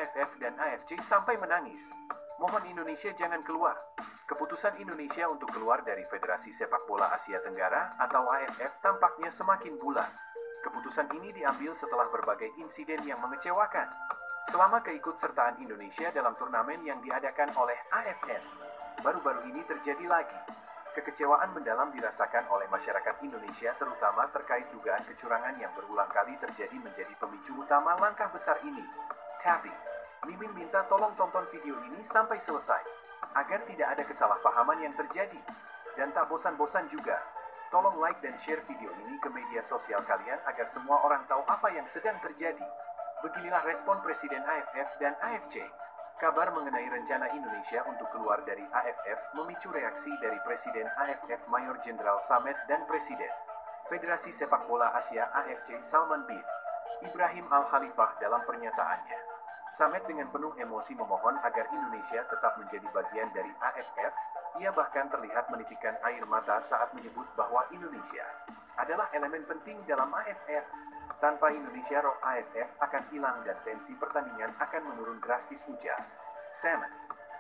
AFF dan AFC sampai menangis. Mohon Indonesia jangan keluar. Keputusan Indonesia untuk keluar dari Federasi Sepak Bola Asia Tenggara atau AFF tampaknya semakin bulat. Keputusan ini diambil setelah berbagai insiden yang mengecewakan. Selama keikutsertaan Indonesia dalam turnamen yang diadakan oleh AFF, baru-baru ini terjadi lagi. Kekecewaan mendalam dirasakan oleh masyarakat Indonesia terutama terkait dugaan kecurangan yang berulang kali terjadi menjadi pemicu utama langkah besar ini. Tapi, Mimin minta tolong tonton video ini sampai selesai, agar tidak ada kesalahpahaman yang terjadi. Dan tak bosan-bosan juga, tolong like dan share video ini ke media sosial kalian agar semua orang tahu apa yang sedang terjadi. Beginilah respon Presiden AFF dan AFC. Kabar mengenai rencana Indonesia untuk keluar dari AFF memicu reaksi dari Presiden AFF Mayor Jenderal Samet dan Presiden Federasi Sepak Bola Asia AFC Salman bin Ibrahim Al-Khalifah dalam pernyataannya. Samet dengan penuh emosi memohon agar Indonesia tetap menjadi bagian dari AFF. Ia bahkan terlihat menitikan air mata saat menyebut bahwa Indonesia adalah elemen penting dalam AFF. Tanpa Indonesia, roh AFF akan hilang dan tensi pertandingan akan menurun drastis, ujar Samet.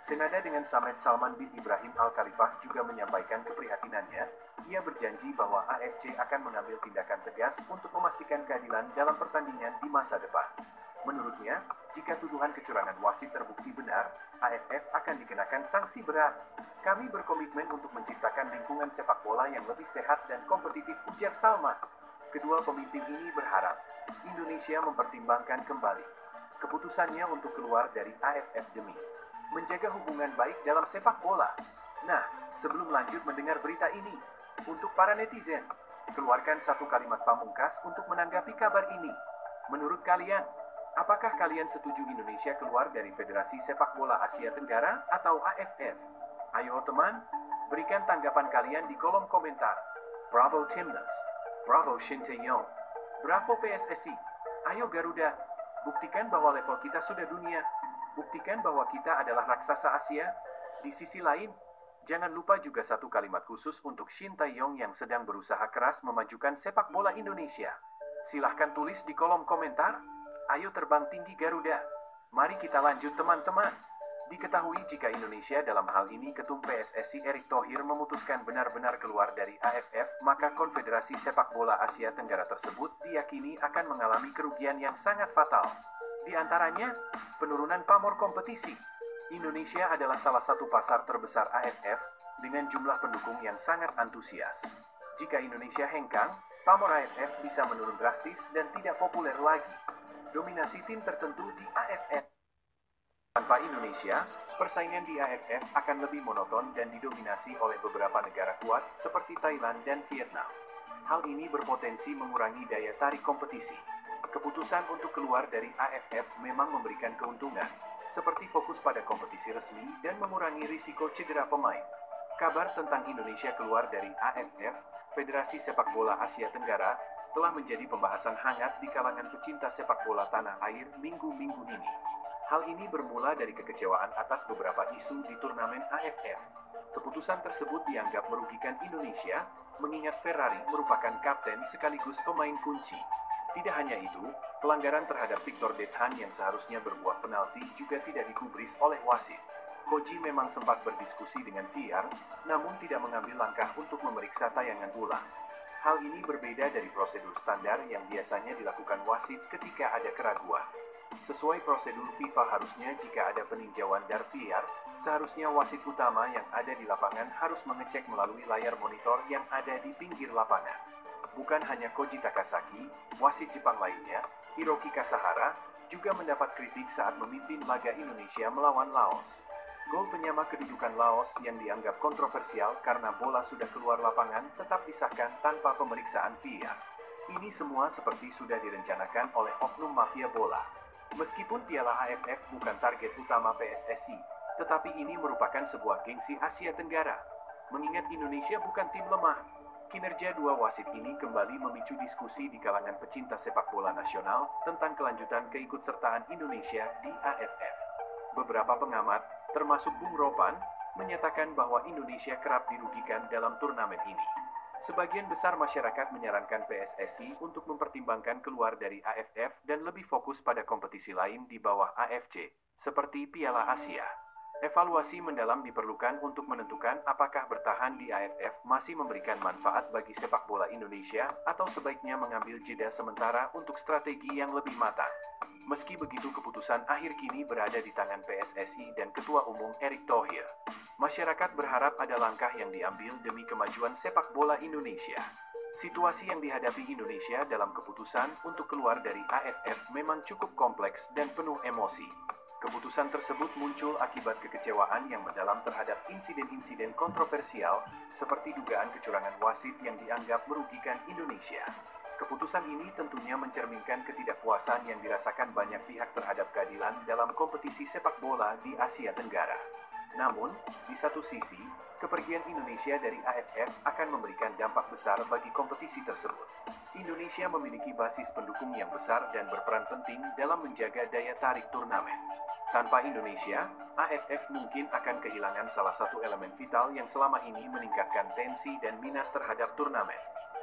Senada dengan Samet, Salman bin Ibrahim Al-Khalifah juga menyampaikan keprihatinannya. Ia berjanji bahwa AFC akan mengambil tindakan tegas untuk memastikan keadilan dalam pertandingan di masa depan. Menurutnya, jika tuduhan kecurangan wasit terbukti benar, AFF akan dikenakan sanksi berat. Kami berkomitmen untuk menciptakan lingkungan sepak bola yang lebih sehat dan kompetitif, ujar Salman. Kedua pemimpin ini berharap Indonesia mempertimbangkan kembali keputusannya untuk keluar dari AFF demi menjaga hubungan baik dalam sepak bola. Nah, sebelum lanjut mendengar berita ini, untuk para netizen, keluarkan satu kalimat pamungkas untuk menanggapi kabar ini. Menurut kalian, apakah kalian setuju Indonesia keluar dari Federasi Sepak Bola Asia Tenggara atau AFF? Ayo teman, berikan tanggapan kalian di kolom komentar. Bravo Timnas, bravo Shin Tae-yong, bravo PSSI, ayo Garuda, buktikan bahwa level kita sudah dunia. Buktikan bahwa kita adalah raksasa Asia. Di sisi lain, jangan lupa juga satu kalimat khusus untuk Shin Tae-yong yang sedang berusaha keras memajukan sepak bola Indonesia. Silahkan tulis di kolom komentar. Ayo terbang tinggi Garuda. Mari kita lanjut teman-teman. Diketahui jika Indonesia dalam hal ini Ketum PSSI Erick Thohir memutuskan benar-benar keluar dari AFF, maka Konfederasi Sepak Bola Asia Tenggara tersebut diyakini akan mengalami kerugian yang sangat fatal. Di antaranya, penurunan pamor kompetisi. Indonesia adalah salah satu pasar terbesar AFF dengan jumlah pendukung yang sangat antusias. Jika Indonesia hengkang, pamor AFF bisa menurun drastis dan tidak populer lagi. Dominasi tim tertentu di AFF. Tanpa Indonesia, persaingan di AFF akan lebih monoton dan didominasi oleh beberapa negara kuat seperti Thailand dan Vietnam. Hal ini berpotensi mengurangi daya tarik kompetisi. Keputusan untuk keluar dari AFF memang memberikan keuntungan, seperti fokus pada kompetisi resmi dan mengurangi risiko cedera pemain. Kabar tentang Indonesia keluar dari AFF, Federasi Sepak Bola Asia Tenggara, telah menjadi pembahasan hangat di kalangan pecinta sepak bola tanah air minggu-minggu ini. Hal ini bermula dari kekecewaan atas beberapa isu di turnamen AFF. Keputusan tersebut dianggap merugikan Indonesia, mengingat Ferrari merupakan kapten sekaligus pemain kunci. Tidak hanya itu, pelanggaran terhadap Victor Dethan yang seharusnya berbuah penalti juga tidak digubris oleh wasit. Koji memang sempat berdiskusi dengan VAR, namun tidak mengambil langkah untuk memeriksa tayangan ulang. Hal ini berbeda dari prosedur standar yang biasanya dilakukan wasit ketika ada keraguan. Sesuai prosedur FIFA harusnya jika ada peninjauan dari VAR, seharusnya wasit utama yang ada di lapangan harus mengecek melalui layar monitor yang ada di pinggir lapangan. Bukan hanya Koji Takasaki, wasit Jepang lainnya, Hiroki Kasahara, juga mendapat kritik saat memimpin laga Indonesia melawan Laos. Gol penyama kedudukan Laos yang dianggap kontroversial karena bola sudah keluar lapangan tetap disahkan tanpa pemeriksaan VAR. Ini semua seperti sudah direncanakan oleh oknum mafia bola. Meskipun Piala AFF bukan target utama PSSI, tetapi ini merupakan sebuah gengsi Asia Tenggara. Mengingat Indonesia bukan tim lemah, kinerja dua wasit ini kembali memicu diskusi di kalangan pecinta sepak bola nasional tentang kelanjutan keikutsertaan Indonesia di AFF. Beberapa pengamat, termasuk Bung Ropan, menyatakan bahwa Indonesia kerap dirugikan dalam turnamen ini. Sebagian besar masyarakat menyarankan PSSI untuk mempertimbangkan keluar dari AFF dan lebih fokus pada kompetisi lain di bawah AFC, seperti Piala Asia. Evaluasi mendalam diperlukan untuk menentukan apakah bertahan di AFF masih memberikan manfaat bagi sepak bola Indonesia atau sebaiknya mengambil jeda sementara untuk strategi yang lebih matang. Meski begitu, keputusan akhir kini berada di tangan PSSI dan Ketua Umum Erick Thohir. Masyarakat berharap ada langkah yang diambil demi kemajuan sepak bola Indonesia. Situasi yang dihadapi Indonesia dalam keputusan untuk keluar dari AFF memang cukup kompleks dan penuh emosi. Keputusan tersebut muncul akibat kekecewaan yang mendalam terhadap insiden-insiden kontroversial seperti dugaan kecurangan wasit yang dianggap merugikan Indonesia. Keputusan ini tentunya mencerminkan ketidakpuasan yang dirasakan banyak pihak terhadap keadilan dalam kompetisi sepak bola di Asia Tenggara. Namun, di satu sisi, kepergian Indonesia dari AFF akan memberikan dampak besar bagi kompetisi tersebut. Indonesia memiliki basis pendukung yang besar dan berperan penting dalam menjaga daya tarik turnamen. Tanpa Indonesia, AFF mungkin akan kehilangan salah satu elemen vital yang selama ini meningkatkan tensi dan minat terhadap turnamen.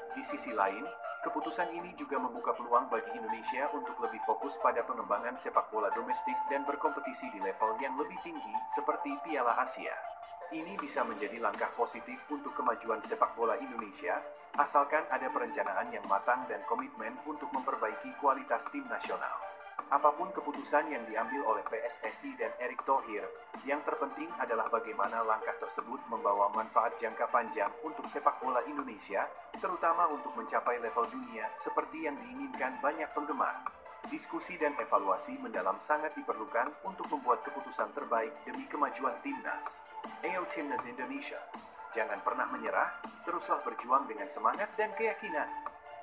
Di sisi lain, keputusan ini juga membuka peluang bagi Indonesia untuk lebih fokus pada pengembangan sepak bola domestik dan berkompetisi di level yang lebih tinggi seperti Piala Asia. Ini bisa menjadi langkah positif untuk kemajuan sepak bola Indonesia, asalkan ada perencanaan yang matang dan komitmen untuk memperbaiki kualitas tim nasional. Apapun keputusan yang diambil oleh PSSI dan Erick Thohir, yang terpenting adalah bagaimana langkah tersebut membawa manfaat jangka panjang untuk sepak bola Indonesia, terutama untuk mencapai level dunia seperti yang diinginkan banyak penggemar. Diskusi dan evaluasi mendalam sangat diperlukan untuk membuat keputusan terbaik demi kemajuan timnas. Ayo Timnas Indonesia, jangan pernah menyerah, teruslah berjuang dengan semangat dan keyakinan.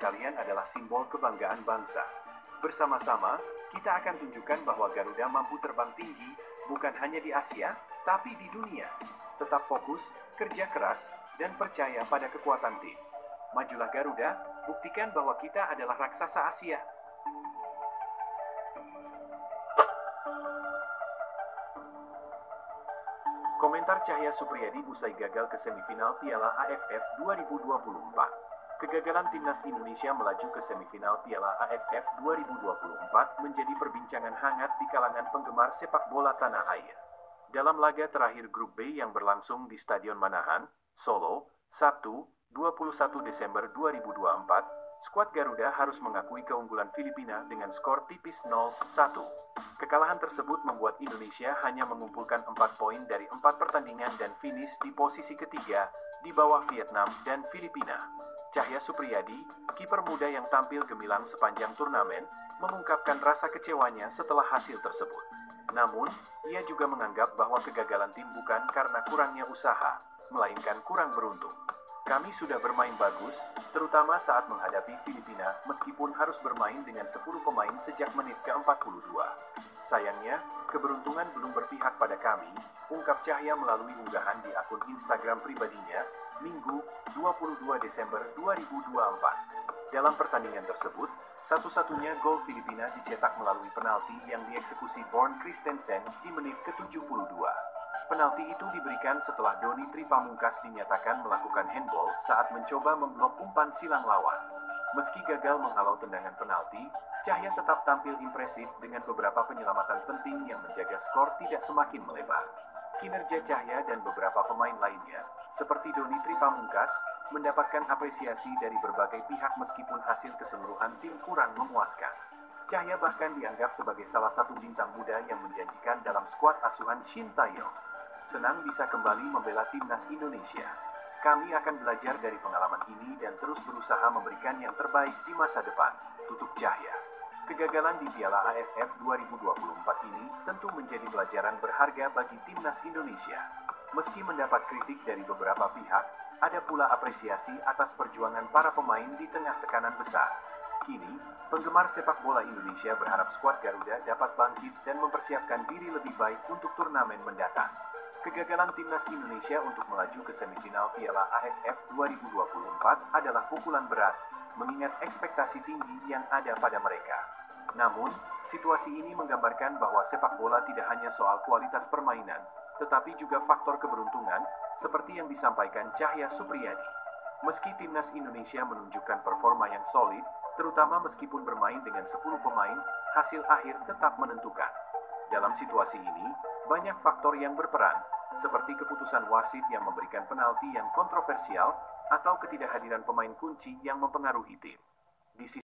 Kalian adalah simbol kebanggaan bangsa. Bersama-sama, kita akan tunjukkan bahwa Garuda mampu terbang tinggi, bukan hanya di Asia, tapi di dunia. Tetap fokus, kerja keras, dan percaya pada kekuatan tim. Majulah Garuda, buktikan bahwa kita adalah raksasa Asia. Komentar Cahya Supriyadi usai gagal ke semifinal Piala AFF 2024. Kegagalan timnas Indonesia melaju ke semifinal Piala AFF 2024 menjadi perbincangan hangat di kalangan penggemar sepak bola tanah air. Dalam laga terakhir grup B yang berlangsung di Stadion Manahan, Solo, Sabtu, 21 Desember 2024, skuad Garuda harus mengakui keunggulan Filipina dengan skor tipis 0-1. Kekalahan tersebut membuat Indonesia hanya mengumpulkan 4 poin dari 4 pertandingan dan finish di posisi ketiga, di bawah Vietnam dan Filipina. Cahya Supriyadi, kiper muda yang tampil gemilang sepanjang turnamen, mengungkapkan rasa kecewanya setelah hasil tersebut. Namun, ia juga menganggap bahwa kegagalan tim bukan karena kurangnya usaha, melainkan kurang beruntung. Kami sudah bermain bagus, terutama saat menghadapi Filipina, meskipun harus bermain dengan 10 pemain sejak menit ke-42. Sayangnya, keberuntungan belum berpihak pada kami, ungkap Cahya melalui unggahan di akun Instagram pribadinya, Minggu, 22 Desember 2024. Dalam pertandingan tersebut, satu-satunya gol Filipina dicetak melalui penalti yang dieksekusi Born Christensen di menit ke-72. Penalti itu diberikan setelah Doni Tripamungkas dinyatakan melakukan handball saat mencoba memblok umpan silang lawan. Meski gagal menghalau tendangan penalti, Cahya tetap tampil impresif dengan beberapa penyelamatan penting yang menjaga skor tidak semakin melebar. Kinerja Cahya dan beberapa pemain lainnya, seperti Doni Tripamungkas, mendapatkan apresiasi dari berbagai pihak meskipun hasil keseluruhan tim kurang memuaskan. Cahya bahkan dianggap sebagai salah satu bintang muda yang menjanjikan dalam skuad asuhan Shin Tae-yong. Senang bisa kembali membela timnas Indonesia. Kami akan belajar dari pengalaman ini dan terus berusaha memberikan yang terbaik di masa depan, tutup Cahya. Kegagalan di Piala AFF 2024 ini tentu menjadi pelajaran berharga bagi timnas Indonesia. Meski mendapat kritik dari beberapa pihak, ada pula apresiasi atas perjuangan para pemain di tengah tekanan besar. Kini, penggemar sepak bola Indonesia berharap skuad Garuda dapat bangkit dan mempersiapkan diri lebih baik untuk turnamen mendatang. Kegagalan timnas Indonesia untuk melaju ke semifinal Piala AFF 2024 adalah pukulan berat, mengingat ekspektasi tinggi yang ada pada mereka. Namun, situasi ini menggambarkan bahwa sepak bola tidak hanya soal kualitas permainan, tetapi juga faktor keberuntungan, seperti yang disampaikan Cahya Supriyadi. Meski timnas Indonesia menunjukkan performa yang solid, terutama meskipun bermain dengan 10 pemain, hasil akhir tetap menentukan. Dalam situasi ini, banyak faktor yang berperan, seperti keputusan wasit yang memberikan penalti yang kontroversial, atau ketidakhadiran pemain kunci yang mempengaruhi tim. Di